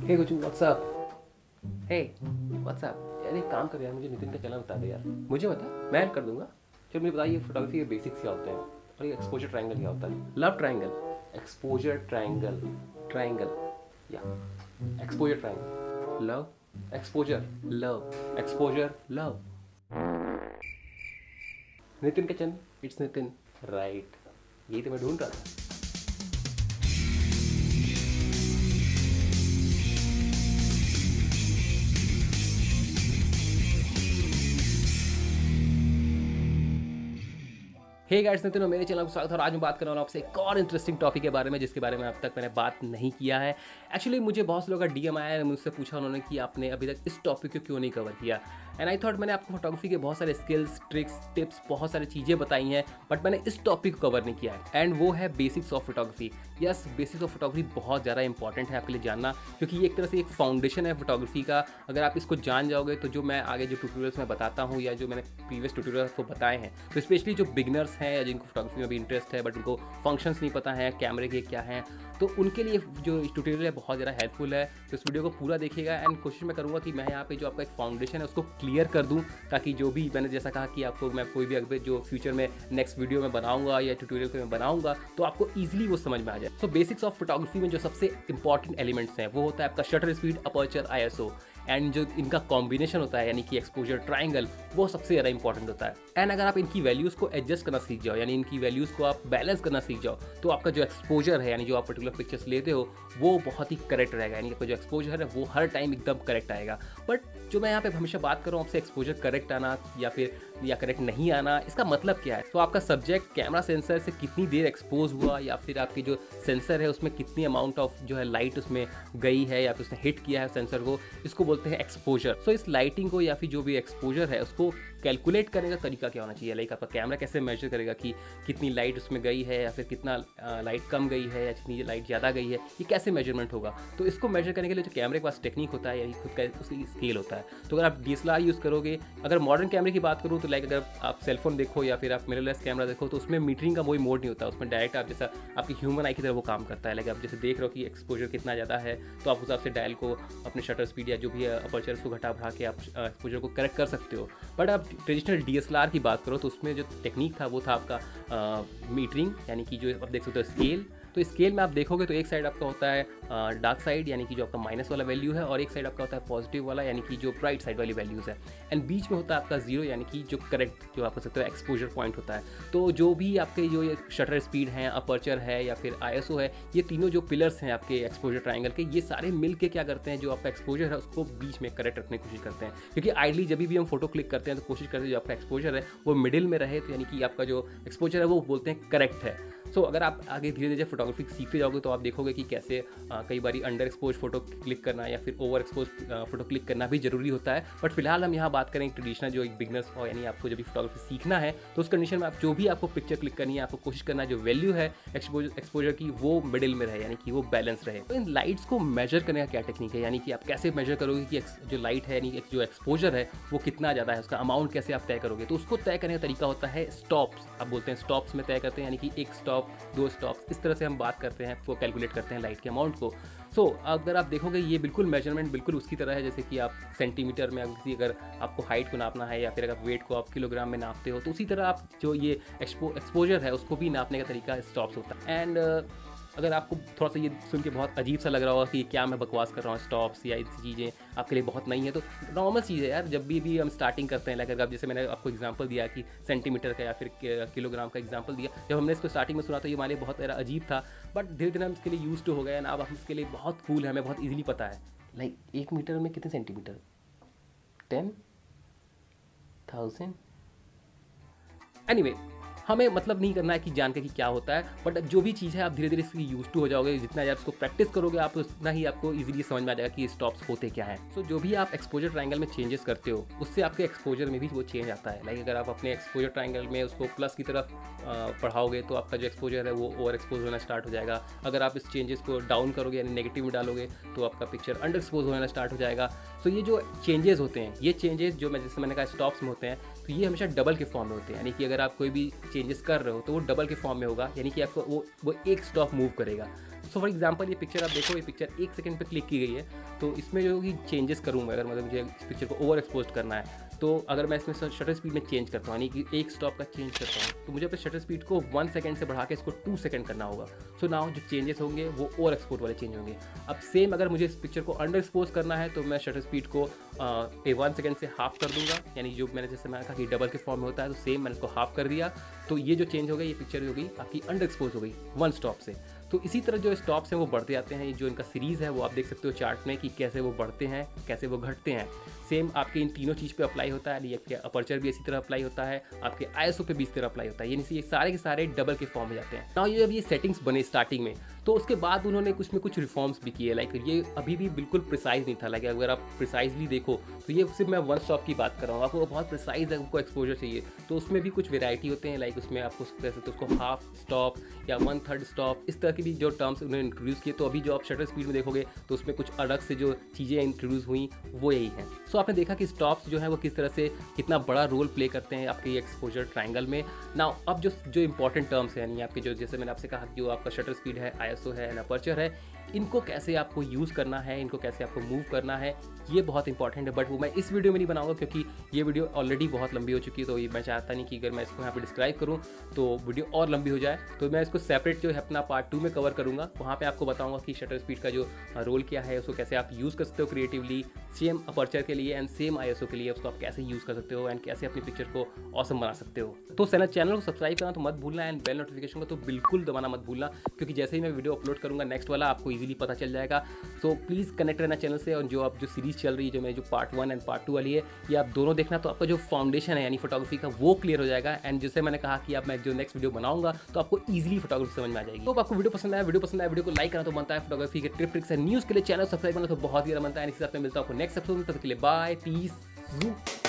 हे कुछ व्हाट्सअप। हे व्हाट्सअप यार, एक काम कर यार, मुझे नितिन का चैनल बता दे यार। मुझे बता, मैं हेल्प कर दूंगा। चलो मुझे बताइए फोटोग्राफी के बेसिक्स क्या होते हैं और ये एक्सपोजर ट्रायंगल क्या होता है। Love triangle, exposure triangle, triangle या exposure triangle, love exposure love exposure love. Nitin का चैनल, इट्स नितिन, राइट। यही तो मैं ढूंढ रहा था। हे गाइस, नितिन और मेरे चैनल को स्वागत है। और आज मैं बात कर रहा हूँ आपसे एक और इंटरेस्टिंग टॉपिक के बारे में जिसके बारे में अब तक मैंने बात नहीं किया है। एक्चुअली मुझे बहुत से लोगों का डीएम आया है, मुझसे पूछा उन्होंने कि आपने अभी तक इस टॉपिक को क्यों नहीं कवर किया। एंड आई थॉट मैंने आपको फोटोग्राफी के बहुत सारे स्किल्स, ट्रिक्स, टिप्स, बहुत सारी चीज़ें बताई हैं, बट मैंने इस टॉपिक को कवर नहीं किया है। एंड वो है basics of photography. Yes, basics of photography बहुत ज़्यादा इंपॉर्टेंट है आपके लिए जानना, क्योंकि ये एक तरह से एक फाउंडेशन है फोटोग्राफी का। अगर आप इसको जान जाओगे तो जो मैं आगे जो ट्यूटोरियल्स में बताता हूँ या जो मैंने प्रीवियस ट्यूटोरियल्स को बताए हैं, तो स्पेशली जो बिगनर्स हैं या जिनको फोटोग्राफी में भी इंटरेस्ट है बट उनको फंक्शंस नहीं पता है कैमरे के क्या हैं, तो उनके लिए जो ट्यूटोरियल है बहुत ज़्यादा हेल्पफुल है। तो इस वीडियो को पूरा देखिएगा एंड कोशिश मैं करूँगा कि मैं यहाँ पे जो आपका एक फाउंडेशन है उसको क्लियर कर दूँ, ताकि जो भी मैंने जैसा कहा कि आपको मैं कोई भी अगर जो फ्यूचर में नेक्स्ट वीडियो में बनाऊंगा या ट्यूटोरियल को मैं बनाऊंगा तो आपको ईजिली वो समझ में आ जाए। सो बेसिक्स ऑफ फोटोग्राफी में जो सबसे इंपॉर्टेंट एलिमेंट्स हैं वो होता है आपका shutter speed, aperture, ISO and जो इनका कॉम्बिनेशन होता है यानी कि एक्सपोजर ट्रायंगल, वो सबसे ज़्यादा इंपॉर्टेंट होता है। एंड अगर आप इनकी वैल्यूज़ को एडजस्ट करना सीख जाओ, यानी इनकी वैल्यूज़ को आप बैलेंस करना सीख जाओ, तो आपका जो एक्सपोजर है यानी जो आप पर्टिकुलर पिक्चर्स लेते हो वो बहुत ही करेक्ट रहेगा। यानी आपका जो एक्सपोजर है वो हर टाइम एकदम करेक्ट आएगा। बट जो मैं यहाँ पे हमेशा बात कर रहा हूँ आपसे, एक्सपोजर करेक्ट आना या करेक्ट नहीं आना, इसका मतलब क्या है? तो आपका सब्जेक्ट कैमरा सेंसर से कितनी देर एक्सपोज हुआ या फिर आपकी जो सेंसर है उसमें कितनी अमाउंट ऑफ जो है लाइट उसमें गई है या फिर उसने हिट किया है सेंसर को, इसको बोलते हैं एक्सपोजर। सो इस लाइटिंग को या फिर जो भी एक्सपोजर है उसको कैलकुलेट करने का तरीका क्या होना चाहिए। लाइक आपका कैमरा कैसे मेजर करेगा कि कितनी लाइट उसमें गई है या फिर कितना लाइट कम गई है या कितनी लाइट ज़्यादा गई है, ये कैसे मेजरमेंट होगा। तो इसको मेजर करने के लिए जो कैमरे के पास टेक्निक होता है या खुद का उसकी स्केल होता है। तो अगर आप डीएसएलआर यूज़ करोगे, अगर मॉडर्न कैमरे की बात करूँ तो लाइक अगर आप सेलफोन देखो या फिर आप मिररलेस कैमरा देखो तो उसमें मीटरिंग का कोई मोड नहीं होता। उसमें डायरेक्ट आप जैसा आपकी ह्यूमन आई की तरह वो काम करता है। लाइक आप जैसे देख रहे हो कि एक्सपोजर कितना ज़्यादा है तो आप उस हिसाब से डायल को अपने शटर स्पीड या जो भी अपर्चर उसको घटा बढ़ा के आप एक्सपोजर को करेक्ट कर सकते हो। बट आप ट्रेडिशनल डीएसएलआर की बात करो तो उसमें जो टेक्निक था वो था आपका मीटरिंग, यानी कि जो आप देख सकते हो स्केल। तो स्केल में आप देखोगे तो एक साइड आपका होता है डार्क साइड यानी कि जो आपका माइनस वाला वैल्यू है, और एक साइड आपका होता है पॉजिटिव वाला यानी कि जो ब्राइट साइड वाली वैल्यूज़ है। एंड बीच में होता है आपका जीरो यानी कि जो करेक्ट जो आप कह सकते हो एक्सपोजर पॉइंट होता है। तो जो भी आपके जो ये शटर स्पीड है, अपर्चर है या फिर आईएसओ है, ये तीनों जो पिलर्स हैं आपके एक्सपोजर ट्रायंगल के, ये सारे मिल के क्या करते हैं, जो आपका एक्सपोजर है उसको बीच में करेक्ट रखने की कोशिश करते हैं। क्योंकि आइडली जब भी हम फोटो क्लिक करते हैं तो कोशिश करते हैं जो आपका एक्सपोजर है वो मिडिल में रहे, तो यानी कि आपका जो एक्सपोजर है वो बोलते हैं करेक्ट है। सो अगर आप आगे धीरे धीरे फोटोग्राफी सीखते जाओगे तो आप देखोगे कि कैसे कई बार अंडर एक्सपोज फोटो क्लिक करना या फिर ओवर एक्सपोज फोटो क्लिक करना भी जरूरी होता है। बट फिलहाल हम यहाँ बात करें ट्रेडिशनल जो एक बिगनर्स हो, यानी आपको जब भी फोटोग्राफी सीखना है तो उस कंडीशन में आप जो भी आपको पिक्चर क्लिक करनी है आपको कोशिश करना है जो वैल्यू है एक्सपोजर की वो मिडिल में रहे, यानी कि वो बैलेंस रहे। तो इन लाइट्स को मेजर करने का क्या टेक्निक है, यानी कि आप कैसे मेजर करोगे कि जो लाइट है यानी जो एक्सपोजर है वो कितना ज़्यादा है, उसका अमाउंट कैसे आप तय करोगे। तो उसको तय करने का तरीका होता है स्टॉप्स। आप बोलते हैं स्टॉप्स में तय करते हैं, यानी कि एक स्टॉप, दो स्टॉप, इस तरह से हम बात करते हैं, वो कैलकुलेट करते हैं लाइट के अमाउंट को। सो अगर आप देखोगे ये बिल्कुल मेजरमेंट बिल्कुल उसकी तरह है जैसे कि आप सेंटीमीटर में अगर आपको हाइट को नापना है या फिर अगर वेट को आप किलोग्राम में नापते हो, तो उसी तरह आप जो ये एक्सपोजर है उसको भी नापने का तरीका स्टॉप्स होता है। एंड अगर आपको थोड़ा सा ये सुन के बहुत अजीब सा लग रहा होगा कि क्या मैं बकवास कर रहा हूँ, स्टॉप्स या ऐसी चीज़ें आपके लिए बहुत नहीं है, तो नॉर्मल चीज़ है यार। जब भी हम स्टार्टिंग करते हैं, लाइक अब जैसे मैंने आपको एग्जांपल दिया कि सेंटीमीटर का या फिर किलोग्राम का एग्जांपल दिया, जब हमने इसको स्टार्टिंग में सुना तो ये हमारे लिए बहुत अजीब था। बट धीरे धीरे हम इसके लिए यूज टू हो गए ना, अब हम इसके लिए बहुत कूल है, हमें बहुत ईजिली पता है। लाइक 1 मीटर में कितने सेंटीमीटर, 10,000। एनीवे, हमें मतलब नहीं करना है कि जान के कि क्या होता है, बट जो भी चीज़ है आप धीरे धीरे इसकी यूज टू हो जाओगे। जितना ज़्यादा इसको प्रैक्टिस करोगे आप उतना ही आपको इजीली समझ में आ जाएगा कि स्टॉप्स होते क्या हैं। सो जो भी आप एक्सपोजर ट्रायंगल में चेंजेस करते हो उससे आपके एक्सपोजर में भी वो चेंज आता है। लाइक अगर आप अपने एक्सपोजर ट्रायंगल में उसको प्लस की तरफ बढ़ाओगे तो आपका जो एक्सपोजर है वो ओवर एक्सपोज होना स्टार्ट हो जाएगा। अगर आप इस चेंजेस को डाउन करोगे यानी नेगेटिव में डालोगे तो आपका पिक्चर अंडर एक्सपोज होना स्टार्ट हो जाएगा। सो ये जो चेंजेस होते हैं, ये चेंजेस जो जैसे मैंने कहा स्टॉप्स में होते हैं, तो ये हमेशा डबल के फॉर्म में होते हैं। यानी कि अगर आप कोई भी चेंजेस कर रहे हो तो वो डबल के फॉर्म में होगा, यानी कि आपको वो एक स्टॉप मूव करेगा। सो फॉर एग्जांपल ये पिक्चर आप देखो, ये पिक्चर 1 सेकंड पे क्लिक की गई है, तो इसमें जो कि चेंजेस करूँ मैं, अगर मतलब मुझे इस पिक्चर को ओवर एक्सपोज करना है, तो अगर मैं इसमें शटर स्पीड में चेंज करता हूँ, यानी कि एक स्टॉप का चेंज करता हूँ, तो मुझे अपने शटर स्पीड को 1 सेकंड से बढ़ा के इसको 2 सेकंड करना होगा। सो नाउ जो चेंजेस होंगे वो ओवर एक्सपोर्ट वाले चेंज होंगे। अब सेम अगर मुझे इस पिक्चर को अंडर एक्सपोज करना है, तो मैं शटर स्पीड को 1 सेकंड से हाफ कर दूंगा, यानी जो मैंने जैसे मैंने कहा कि डबल के फॉर्म में होता है, तो सेम मैंने इसको हाफ कर दिया। तो ये जो चेंज हो गई, ये पिक्चर हो गई आपकी अंडर एक्सपोज हो गई 1 स्टॉप से। तो इसी तरह जो स्टॉप्स हैं वो बढ़ते जाते हैं। जो इनका सीरीज़ है वो आप देख सकते हो चार्ट में कि कैसे वो बढ़ते हैं, कैसे वो घटते हैं। सेम आपके इन तीनों चीज़ पे अप्लाई होता है, आपके अपर्चर भी इसी तरह अप्लाई होता है, आपके आईएसओ पे भी इसी तरह अप्लाई होता है, यानी ये सारे के सारे डबल के फॉर्म में जाते हैं। नाउ ये जब ये सेटिंग्स बने स्टार्टिंग में, तो उसके बाद उन्होंने कुछ रिफॉर्म्स भी किए। लाइक ये अभी भी बिल्कुल प्रिसाइज नहीं था। लाइक अगर आप प्रिसाइजली देखो तो ये सिर्फ मैं 1 स्टॉप की बात कर रहा हूँ, आपको बहुत प्रिसाइज है, आपको एक्सपोजर चाहिए, तो उसमें भी कुछ वेराइटी होते हैं। लाइक उसमें आपको कह सकते हो उसको हाफ स्टॉप या 1/3 स्टॉप, इस तरह की भी जो टर्म्स उन्होंने इंट्रोड्यूस किए। तो अभी जो आप शटर स्पीड में देखोगे तो उसमें कुछ अलग से जो चीज़ें इंट्रोड्यूस हुई वो यही हैं। सो आपने देखा कि स्टॉप्स जो है वो किस तरह से कितना बड़ा रोल प्ले करते हैं आपके एक्सपोजर ट्रायंगल में। नाउ अब जो इंपॉर्टेंट टर्म्स हैं, यानी आपके जो जैसे मैंने आपसे कहा कि जो आपका शटर स्पीड है, आईएसओ है, अपर्चर है, इनको कैसे आपको यूज़ करना है, इनको कैसे आपको मूव करना है, ये बहुत इंपॉर्टेंट है। बट वो मैं इस वीडियो में नहीं बनाऊंगा क्योंकि ये वीडियो ऑलरेडी बहुत लंबी हो चुकी है। तो ये मैं चाहता नहीं कि अगर मैं इसको यहाँ पे डिस्क्राइब करूँ तो वीडियो और लंबी हो जाए। तो मैं इसको सेपरेट जो है अपना पार्ट 2 में कवर करूँगा। वहाँ पे आपको बताऊँगा कि शटर स्पीड का जो रोल क्या है, उसको कैसे आप यूज़ कर सकते हो क्रिएटिवली, सेम अपर्चर के लिए एंड सेम आईएसओ के लिए उसको आप कैसे यूज़ कर सकते हो एंड कैसे अपनी पिक्चर को ऑसम बना सकते हो। तो चैनल को सब्सक्राइब करना तो मत भूलना एंड बेल नोटिफिकेशन को तो बिल्कुल दबाना मत भूलना, क्योंकि जैसे ही मैं वीडियो अपलोड करूँगा नेक्स्ट वाला, आपको ईजिली पता चल जाएगा। तो प्लीज़ कनेक्ट रहना चैनल से। और जो आप जो सीरीज़ चल रही है, जो मेरी जो पार्ट 1 एंड पार्ट 2 वाली है, ये आप दोनों देखना, तो आपका जो फाउंडेशन है यानी फोटोग्राफी का वो क्लियर हो जाएगा। एंड जैसे मैंने कहा कि अब मैं जो नेक्स्ट वीडियो बनाऊंगा तो आपको ईजिली फोटोग्राफी समझ में आ जाएगी। तो आपको वीडियो पसंद आया, वीडियो को लाइक करना तो बनता है, फोटोग्राफी के ट्रिक्स एंड न्यूज़ के लिए चैनल सब्सक्राइब करना तो बहुत ही ज़्यादा बनता है। इसी साथ में मिलता हूँ आपको नेक्स्ट एपिसोड में, तब तक के लिए बाय, पीस।